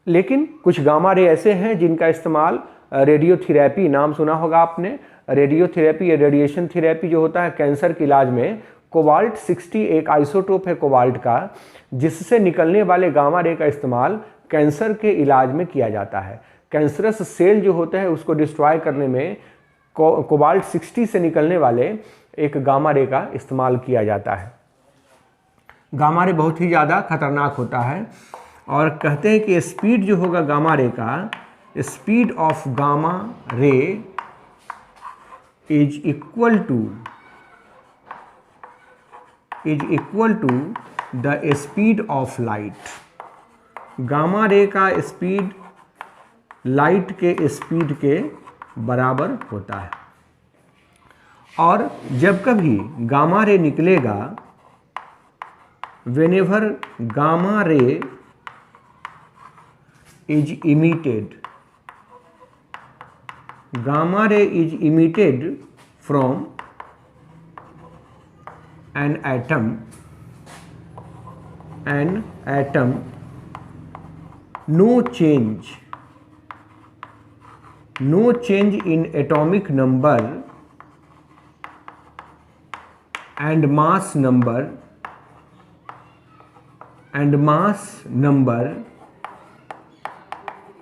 लेकिन कुछ गामा रे ऐसे हैं जिनका इस्तेमाल रेडियोथेरेपी, नाम सुना होगा आपने, रेडियोथेरेपी या रेडिएशन थेरेपी जो होता है कैंसर के इलाज में। कोबाल्ट 60 एक आइसोटोप है कोबाल्ट का, जिससे निकलने वाले गामा रे का इस्तेमाल कैंसर के इलाज में किया जाता है। कैंसरस सेल जो होते हैं उसको डिस्ट्रॉय करने में कोबाल्ट 60 से निकलने वाले एक गामा रे का इस्तेमाल किया जाता है। गामा रे बहुत ही ज़्यादा खतरनाक होता है और कहते हैं कि स्पीड जो होगा गामा रे का, speed of gamma ray is equal to the speed of light. Gamma ray का स्पीड लाइट के स्पीड के बराबर होता है। और जब कभी गामा रे निकलेगा, whenever gamma ray is emitted, gamma ray is emitted from an atom, no change in atomic number and mass number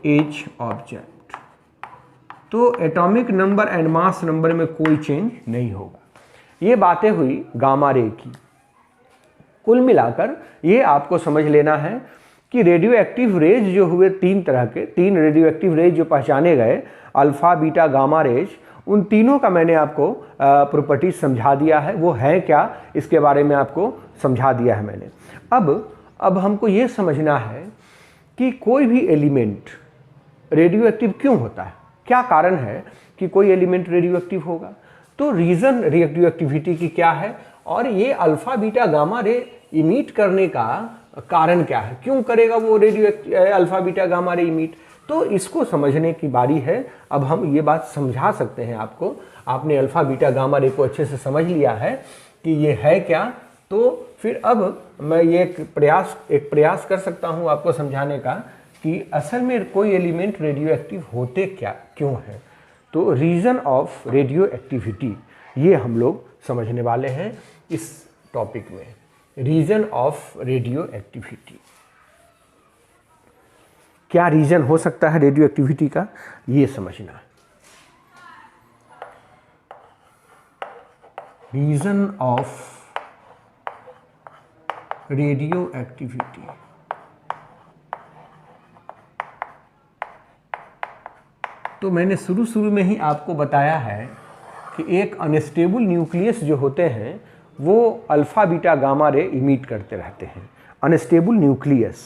is object. तो atomic number and mass number में कोई चेंज नहीं होगा। ये बातें हुई गामा रे की। कुल मिलाकर ये आपको समझ लेना है कि रेडियो एक्टिव रेज जो हुए तीन तरह के, तीन रेडियो एक्टिव रेज जो पहचाने गए, अल्फा बीटा गामा रेज, उन तीनों का मैंने आपको प्रॉपर्टीज समझा दिया है। वो है क्या इसके बारे में आपको समझा दिया है मैंने। अब हमको ये समझना है कि कोई भी एलिमेंट रेडियो एक्टिव क्यों होता है, क्या कारण है कि कोई एलिमेंट रेडियो एक्टिव होगा। तो रीज़न रेडियो एक्टिविटी की क्या है और ये alpha beta gamma ray emit करने का कारण क्या है, क्यों करेगा वो radio alpha beta gamma ray emit. तो इसको समझने की बारी है। अब हम ये बात समझा सकते हैं आपको। आपने अल्फा बीटा गामा रे को अच्छे से समझ लिया है कि ये है क्या, तो फिर अब मैं ये एक प्रयास कर सकता हूँ आपको समझाने का कि असल में कोई एलिमेंट रेडियो एक्टिव होते क्यों है। तो रीज़न ऑफ रेडियो एक्टिविटी ये हम लोग समझने वाले हैं इस टॉपिक में। रीज़न ऑफ रेडियो एक्टिविटी, क्या रीज़न हो सकता है रेडियो एक्टिविटी का, ये समझना। रीज़न ऑफ रेडियो एक्टिविटी, तो मैंने शुरू में ही आपको बताया है कि एक अनस्टेबल न्यूक्लियस जो होते हैं वो alpha beta gamma ray emit करते रहते हैं। अनस्टेबल न्यूक्लियस,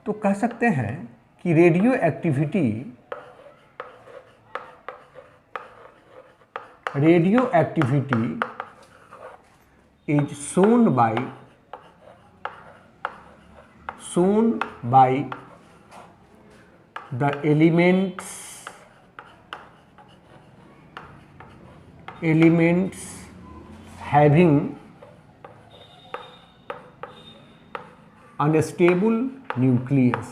तो कह सकते हैं कि radio activity is shown by the elements having unstable nucleus,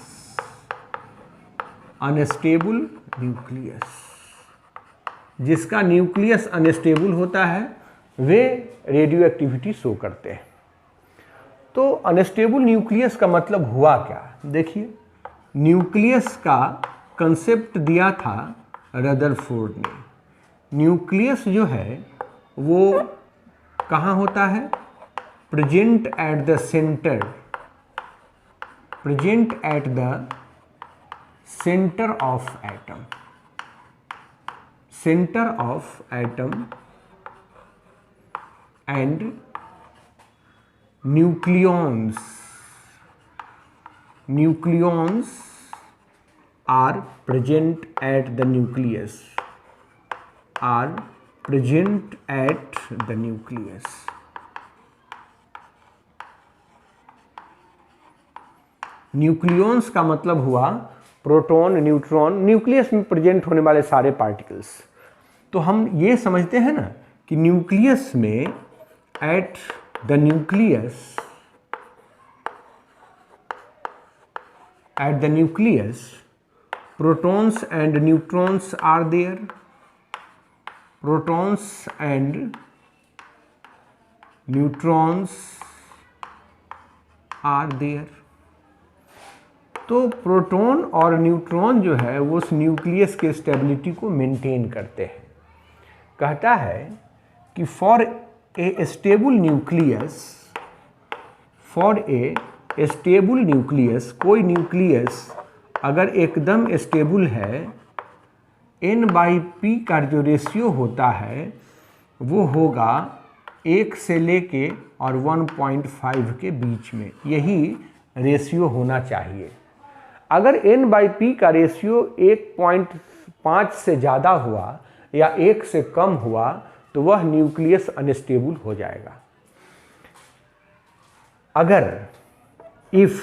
जिसका न्यूक्लियस अनस्टेबल होता है वे रेडियो एक्टिविटी शो करते हैं। तो अनस्टेबल न्यूक्लियस का मतलब हुआ क्या, देखिए न्यूक्लियस का कंसेप्ट दिया था रदरफोर्ड ने। न्यूक्लियस जो है वो कहाँ होता है, present at the centre of atom, and nucleons are present at the nucleus, present at the nucleus. Nucleons का मतलब हुआ प्रोटॉन, न्यूट्रॉन, न्यूक्लियस में प्रेजेंट होने वाले सारे पार्टिकल्स। तो हम ये समझते हैं ना कि न्यूक्लियस में, at the nucleus, at the nucleus protons and neutrons are there, protons and neutrons are there। तो प्रोटॉन और न्यूट्रॉन जो है वो उस न्यूक्लियस के स्टेबिलिटी को मेंटेन करते हैं। कहता है कि for a stable nucleus, for a stable nucleus, कोई न्यूक्लियस अगर एकदम स्टेबल है, n/p का जो रेशियो होता है वो होगा 1 से लेके और 1.5 के बीच में, यही रेशियो होना चाहिए। अगर n/p का रेशियो 1.5 से ज़्यादा हुआ या 1 से कम हुआ तो वह न्यूक्लियस अनस्टेबल हो जाएगा। अगर if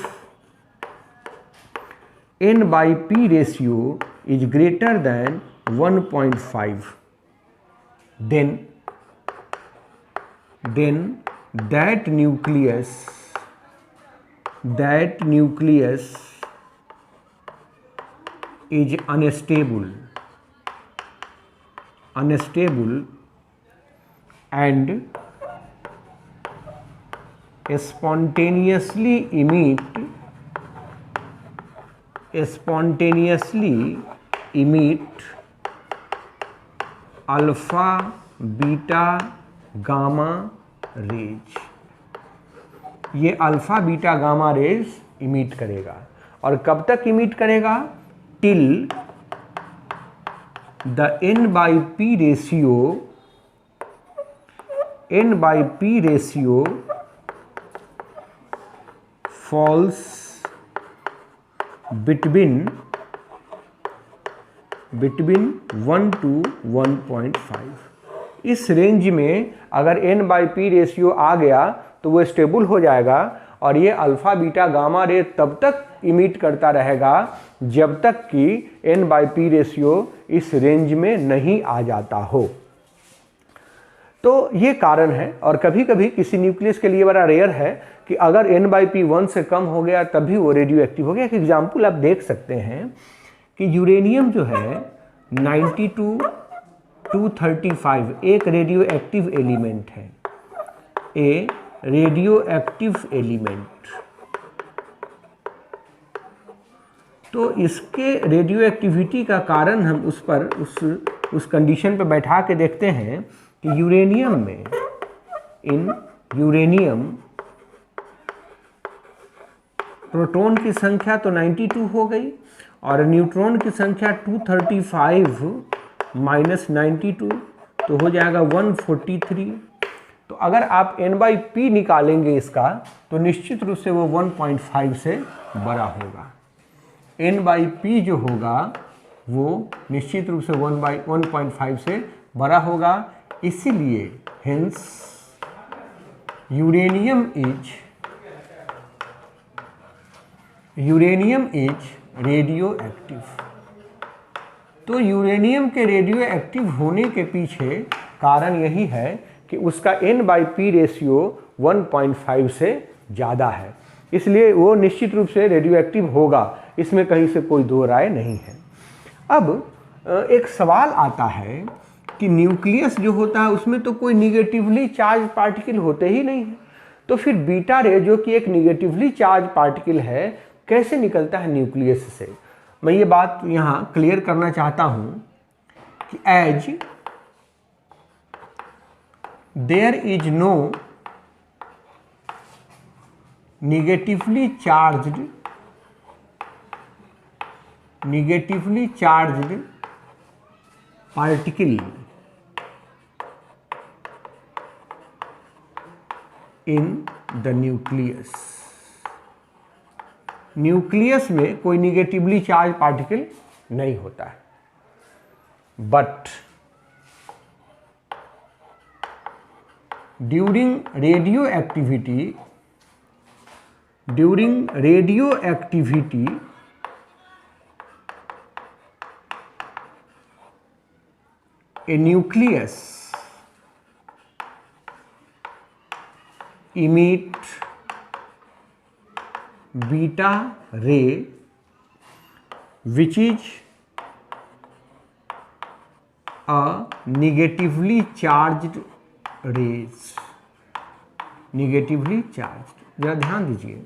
n/p ratio is greater than 1.5 then that nucleus is unstable and spontaneously emit alpha beta gamma rays. ये alpha beta gamma rays emit करेगा। और कब तक इमिट करेगा? Till the n/p ratio falls between 1 to 1.5। इस रेंज में अगर n/p रेशियो आ गया तो वो स्टेबल हो जाएगा और ये अल्फा बीटा गामा रे तब तक इमिट करता रहेगा जब तक कि n/p रेशियो इस रेंज में नहीं आ जाता हो। तो ये कारण है। और कभी कभी किसी न्यूक्लियस के लिए बड़ा रेयर है कि अगर n/p 1 से कम हो गया तभी वो रेडियो एक्टिव हो गया। एक एग्जाम्पल आप देख सकते हैं कि यूरेनियम जो है 92-235 एक रेडियो एक्टिव एलिमेंट है, ए रेडियो एक्टिव एलिमेंट। तो इसके रेडियो एक्टिविटी का कारण हम उस पर उस कंडीशन पर बैठा के देखते हैं कि यूरेनियम में, इन यूरेनियम प्रोटॉन की संख्या तो 92 हो गई और न्यूट्रॉन की संख्या 235 माइनस 92 तो हो जाएगा 143। तो अगर आप n/p निकालेंगे इसका तो निश्चित रूप से वो 1.5 से बड़ा होगा। n/p जो होगा वो निश्चित रूप से 1.5 से बड़ा होगा। इसीलिए hence uranium is radio active. तो यूरेनियम के रेडियो एक्टिव होने के पीछे कारण यही है कि उसका n/p रेशियो 1.5 से ज़्यादा है, इसलिए वो निश्चित रूप से रेडियो एक्टिव होगा, इसमें कहीं से कोई दो राय नहीं है। अब एक सवाल आता है कि न्यूक्लियस जो होता है उसमें तो कोई निगेटिवली चार्ज पार्टिकल होते ही नहीं है, तो फिर बीटा रे जो कि एक निगेटिवली चार्ज पार्टिकल है कैसे निकलता है न्यूक्लियस से? मैं ये बात यहाँ क्लियर करना चाहता हूँ कि as there is no negatively charged particle in the nucleus। Nucleus में कोई निगेटिवली चार्ज पार्टिकल नहीं होता है, but during radioactivity a nucleus emit beta ray which is a negatively charged rays, negatively charged। जरा ध्यान दीजिए,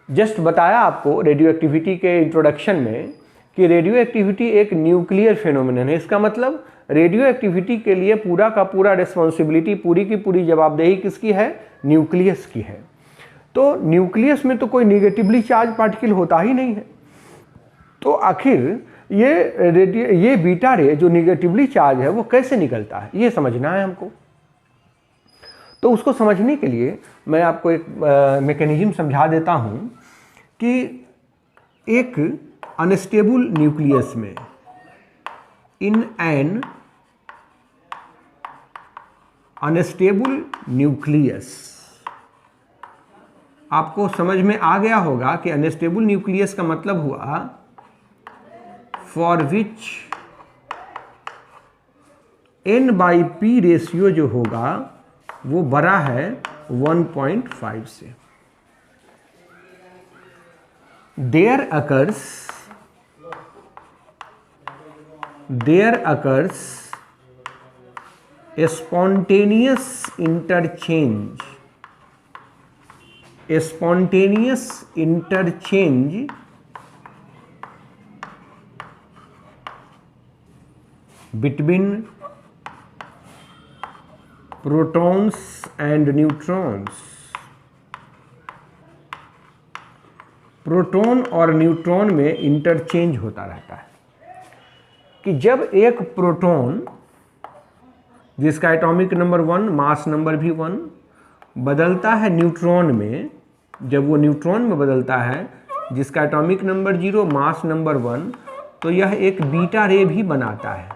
जस्ट बताया आपको रेडियो एक्टिविटी के इंट्रोडक्शन में कि रेडियो एक्टिविटी एक न्यूक्लियर फेनोमेनन है। इसका मतलब रेडियो एक्टिविटी के लिए पूरा का पूरा रिस्पॉन्सिबिलिटी, पूरी की पूरी जवाबदेही किसकी है? न्यूक्लियस की है। तो न्यूक्लियस में तो कोई निगेटिवली चार्ज पार्टिकल होता ही नहीं है, तो आखिर ये बीटा रे जो निगेटिवली चार्ज है वो कैसे निकलता है, ये समझना है हमको। तो उसको समझने के लिए मैं आपको एक मैकेनिज्म समझा देता हूँ कि एक अनस्टेबल न्यूक्लियस में, इन एन अनस्टेबल न्यूक्लियस, आपको समझ में आ गया होगा कि अनस्टेबल न्यूक्लियस का मतलब हुआ फॉर विच n/p रेशियो जो होगा वो बड़ा है 1.5 से। There occurs a spontaneous interchange between protons and neutrons। Proton और न्यूट्रॉन में इंटरचेंज होता रहता है कि जब एक प्रोटॉन जिसका एटॉमिक नंबर 1, मास नंबर भी 1, बदलता है न्यूट्रॉन में, जब वो न्यूट्रॉन में बदलता है जिसका एटॉमिक नंबर 0, मास नंबर 1, तो यह एक बीटा रे भी बनाता है,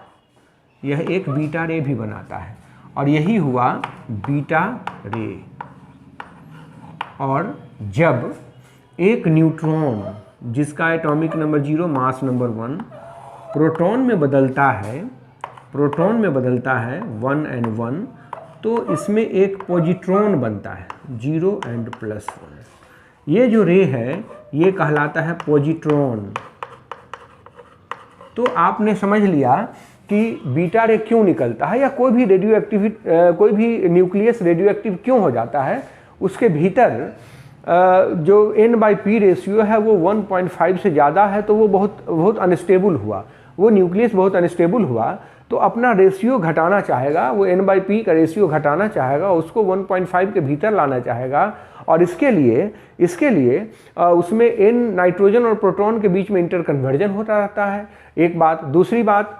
यह एक बीटा रे भी बनाता है, और यही हुआ बीटा रे। और जब एक न्यूट्रॉन जिसका atomic number 0, mass number 1, proton में बदलता है 1 and 1, तो इसमें एक पॉजिट्रॉन बनता है 0 and +1। ये जो रे है ये कहलाता है पॉजिट्रॉन। तो आपने समझ लिया कि बीटा रे क्यों निकलता है, या कोई भी न्यूक्लियस रेडियो एक्टिव क्यों हो जाता है। उसके भीतर जो n/p रेशियो है वो 1.5 से ज़्यादा है, तो वो बहुत अनस्टेबल हुआ, वो न्यूक्लियस बहुत अनस्टेबल हुआ, तो अपना रेशियो घटाना चाहेगा, वो n/p का रेशियो घटाना चाहेगा, उसको 1.5 के भीतर लाना चाहेगा। और इसके लिए उसमें n नाइट्रोजन और प्रोटॉन के बीच में इंटर कन्वर्जन होता रहता है, एक बात। दूसरी बात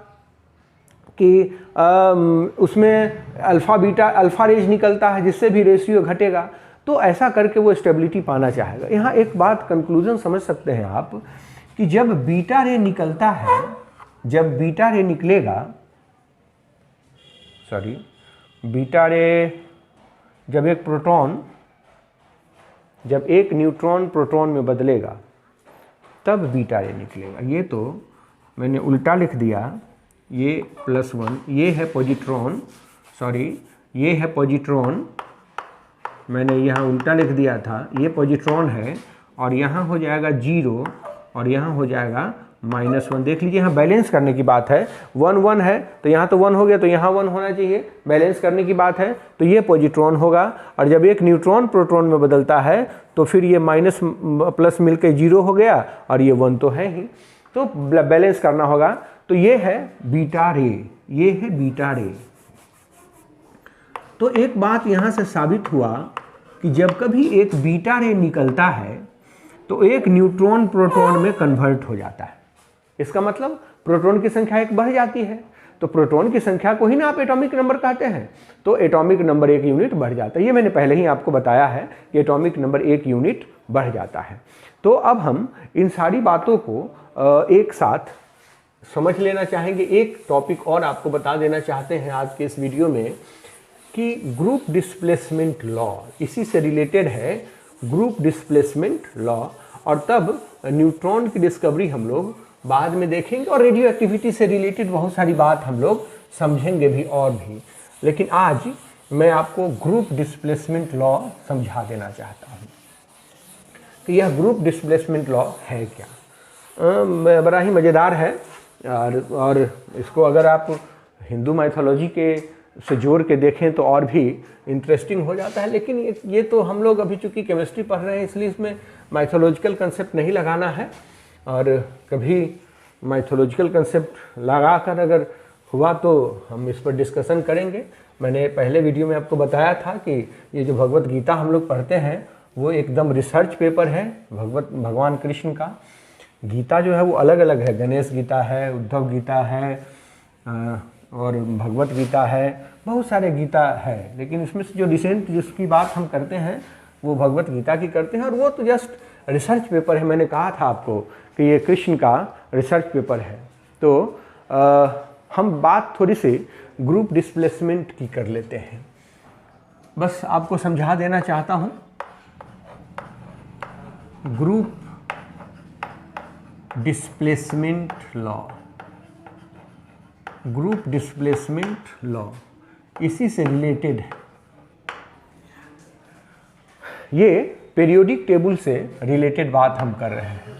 कि उसमें अल्फा रेज निकलता है जिससे भी रेशियो घटेगा, तो ऐसा करके वो स्टेबिलिटी पाना चाहेगा। यहाँ एक बात कंक्लूजन समझ सकते हैं आप कि जब बीटा रे निकलता है, जब बीटा रे निकलेगा, जब एक न्यूट्रॉन प्रोटॉन में बदलेगा तब बीटा रे निकलेगा। ये तो मैंने उल्टा लिख दिया, ये +1, ये है पॉजिट्रॉन, ये है पॉजिट्रॉन, मैंने यहाँ उल्टा लिख दिया था, ये पॉजिट्रॉन है, और यहाँ हो जाएगा 0 और यहाँ हो जाएगा -1। देख लीजिए यहाँ बैलेंस करने की बात है, 1 1 है तो यहाँ तो 1 हो गया, तो यहाँ 1 होना चाहिए, बैलेंस करने की बात है, तो ये पॉजिट्रॉन होगा। और जब एक न्यूट्रॉन प्रोटॉन में बदलता है तो फिर ये माइनस प्लस मिलकर 0 हो गया, और ये 1 तो है ही, तो बैलेंस करना होगा। तो ये है बीटा रे, ये है बीटा रे। तो एक बात यहाँ से साबित हुआ कि जब कभी एक बीटा रे निकलता है तो एक न्यूट्रॉन प्रोटॉन में कन्वर्ट हो जाता है। इसका मतलब प्रोटॉन की संख्या 1 बढ़ जाती है, तो प्रोटॉन की संख्या को ही ना आप एटॉमिक नंबर कहते हैं, तो एटॉमिक नंबर 1 यूनिट बढ़ जाता है। ये मैंने पहले ही आपको बताया है कि एटॉमिक नंबर 1 यूनिट बढ़ जाता है। तो अब हम इन सारी बातों को एक साथ समझ लेना चाहेंगे। एक टॉपिक और आपको बता देना चाहते हैं आज के इस वीडियो में कि ग्रुप डिस्प्लेसमेंट लॉ, इसी से रिलेटेड है ग्रुप डिस्प्लेसमेंट लॉ, और तब न्यूट्रॉन की डिस्कवरी हम लोग बाद में देखेंगे, और रेडियो एक्टिविटी से रिलेटेड बहुत सारी बात हम लोग समझेंगे भी और भी। लेकिन आज मैं आपको ग्रुप डिस्प्लेसमेंट लॉ समझा देना चाहता हूँ कि यह ग्रुप डिस्प्लेसमेंट लॉ है क्या। बड़ा ही मज़ेदार है, और इसको अगर आप हिंदू माइथोलॉजी के से जोड़ के देखें तो और भी इंटरेस्टिंग हो जाता है। लेकिन ये तो हम लोग अभी चूँकि केमिस्ट्री पढ़ रहे हैं, इसलिए इसमें माइथोलॉजिकल कंसेप्ट नहीं लगाना है, और कभी माइथोलॉजिकल कंसेप्ट लगाकर अगर हुआ तो हम इस पर डिस्कशन करेंगे। मैंने पहले वीडियो में आपको बताया था कि ये जो भगवत गीता हम लोग पढ़ते हैं वो एकदम रिसर्च पेपर है भगवान कृष्ण का। गीता जो है वो अलग अलग है, गणेश गीता है, उद्धव गीता है, और भगवत गीता है, बहुत सारे गीता है। लेकिन इसमें से जो रिसेंट जिसकी बात हम करते हैं वो भगवत गीता की करते हैं, और वो तो जस्ट रिसर्च पेपर है। मैंने कहा था आपको कि ये कृष्ण का रिसर्च पेपर है। तो हम बात थोड़ी सी ग्रुप डिस्प्लेसमेंट की कर लेते हैं। बस आपको समझा देना चाहता हूँ, group displacement law, group displacement law इसी से रिलेटेड है। ये पीरियोडिक टेबल से रिलेटेड बात हम कर रहे हैं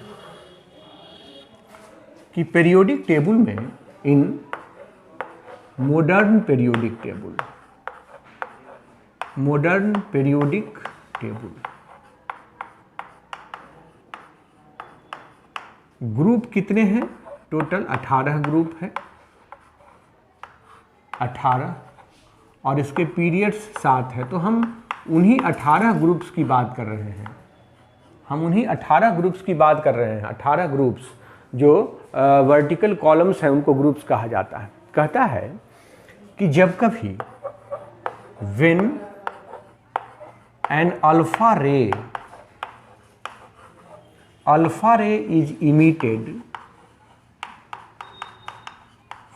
कि पीरियोडिक टेबल में, in modern periodic table, modern periodic table group कितने हैं? टोटल 18 ग्रुप है, 18, और इसके पीरियड्स 7 है। तो हम उन्हीं 18 ग्रुप्स की बात कर रहे हैं, हम उन्हीं 18 ग्रुप्स की बात कर रहे हैं। 18 ग्रुप्स जो वर्टिकल कॉलम्स हैं उनको ग्रुप्स कहा जाता है। कहता है कि जब कभी when an alpha ray is emitted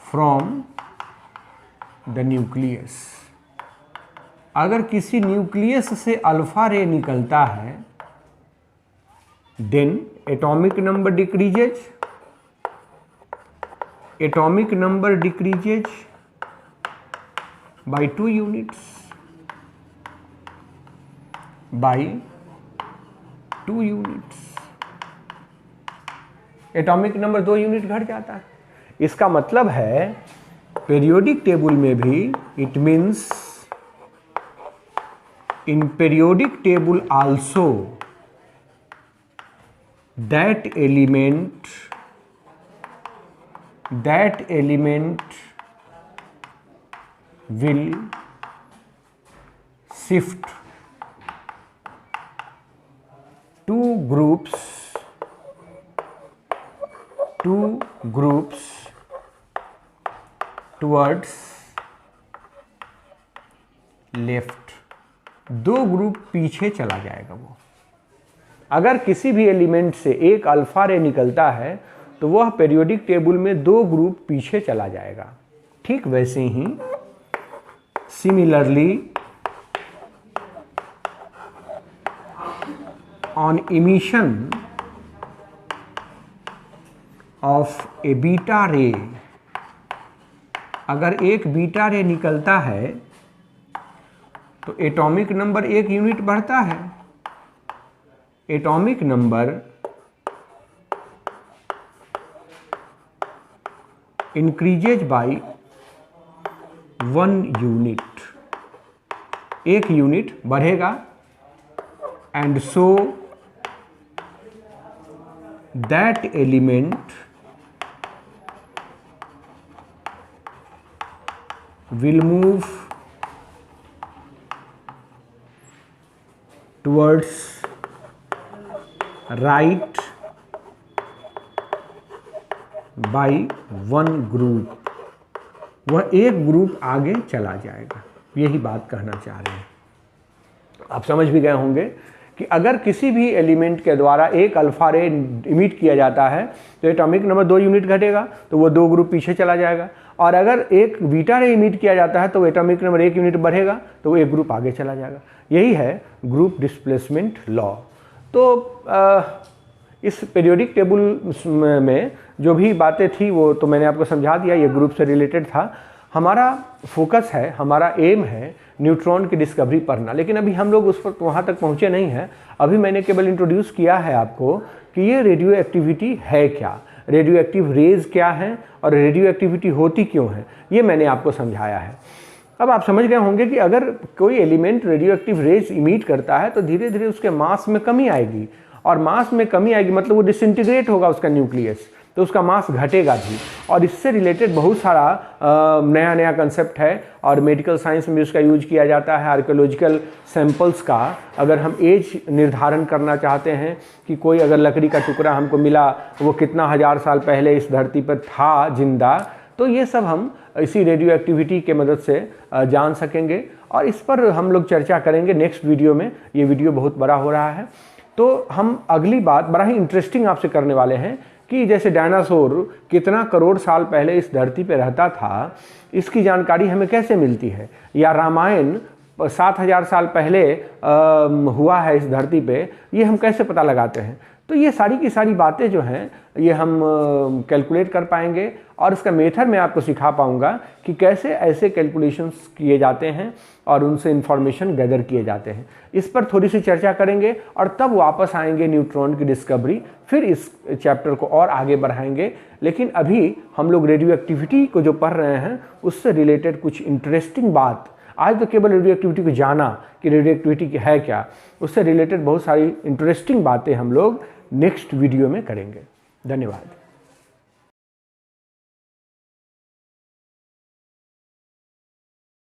from the nucleus, अगर किसी न्यूक्लियस से अल्फा रे निकलता है, then atomic number decreases, atomic number decreases by 2 units, by 2 units, atomic number 2 unit घट जाता है। इसका मतलब है पीरियोडिक टेबल में भी, it means in periodic table also that element will shift two groups towards left, 2 group पीछे चला जाएगा वो। अगर किसी भी एलिमेंट से एक अल्फा रे निकलता है तो वह पीरियोडिक टेबल में 2 ग्रुप पीछे चला जाएगा। ठीक वैसे ही similarly on emission of a beta ray, अगर एक बीटा रे निकलता है तो एटॉमिक नंबर 1 यूनिट बढ़ता है। Atomic number increases by 1 unit, 1 unit बढ़ेगा, and so that element will move towards right by 1 group, वह एक ग्रुप आगे चला जाएगा। यही बात कहना चाह रहे हैं। आप समझ भी गए होंगे कि अगर किसी भी एलिमेंट के द्वारा एक अल्फा रे इमिट किया जाता है तो एटॉमिक नंबर 2 यूनिट घटेगा, तो वो 2 ग्रुप पीछे चला जाएगा। और अगर एक बीटा रे इमिट किया जाता है तो एटॉमिक नंबर 1 यूनिट बढ़ेगा तो वो एक ग्रुप आगे चला जाएगा। यही है ग्रुप डिस्प्लेसमेंट लॉ। तो इस पीरियोडिक टेबल में जो भी बातें थी वो तो मैंने आपको समझा दिया, ये ग्रुप से रिलेटेड था। हमारा फोकस है, हमारा एम है न्यूट्रॉन की डिस्कवरी पढ़ना, लेकिन अभी हम लोग उस पर वहाँ तक पहुँचे नहीं हैं। अभी मैंने केवल इंट्रोड्यूस किया है आपको कि ये रेडियो एक्टिविटी है क्या, रेडियो एक्टिव रेज क्या है और रेडियो एक्टिविटी होती क्यों है, ये मैंने आपको समझाया है। अब आप समझ गए होंगे कि अगर कोई element radioactive rays emit करता है तो धीरे धीरे उसके मास में कमी आएगी, और मास में कमी आएगी मतलब वो डिसइंटीग्रेट होगा उसका न्यूक्लियस, तो उसका मास घटेगा भी। और इससे रिलेटेड बहुत सारा नया नया कंसेप्ट है और मेडिकल साइंस में भी उसका यूज किया जाता है। आर्कियोलॉजिकल सैंपल्स का अगर हम एज निर्धारण करना चाहते हैं कि कोई अगर लकड़ी का टुकड़ा हमको मिला वो कितना हज़ार साल पहले इस धरती पर था जिंदा, तो ये सब हम इसी रेडियो एक्टिविटी के मदद से जान सकेंगे और इस पर हम लोग चर्चा करेंगे नेक्स्ट वीडियो में। ये वीडियो बहुत बड़ा हो रहा है, तो हम अगली बात बड़ा ही इंटरेस्टिंग आपसे करने वाले हैं कि जैसे डायनासोर कितना करोड़ साल पहले इस धरती पे रहता था, इसकी जानकारी हमें कैसे मिलती है, या रामायण 7000 साल पहले हुआ है इस धरती पे, ये हम कैसे पता लगाते हैं। तो ये सारी की सारी बातें जो हैं ये हम कैलकुलेट कर पाएंगे और इसका मेथड मैं आपको सिखा पाऊंगा कि कैसे ऐसे कैलकुलेशंस किए जाते हैं और उनसे इंफॉर्मेशन गैदर किए जाते हैं। इस पर थोड़ी सी चर्चा करेंगे और तब वापस आएंगे न्यूट्रॉन की डिस्कवरी, फिर इस चैप्टर को और आगे बढ़ाएंगे। लेकिन अभी हम लोग रेडियो एक्टिविटी को जो पढ़ रहे हैं उससे रिलेटेड कुछ इंटरेस्टिंग बात, आज तो केवल रेडियो एक्टिविटी को जाना कि रेडियो एक्टिविटी है क्या, उससे रिलेटेड बहुत सारी इंटरेस्टिंग बातें हम लोग नेक्स्ट वीडियो में करेंगे। धन्यवाद।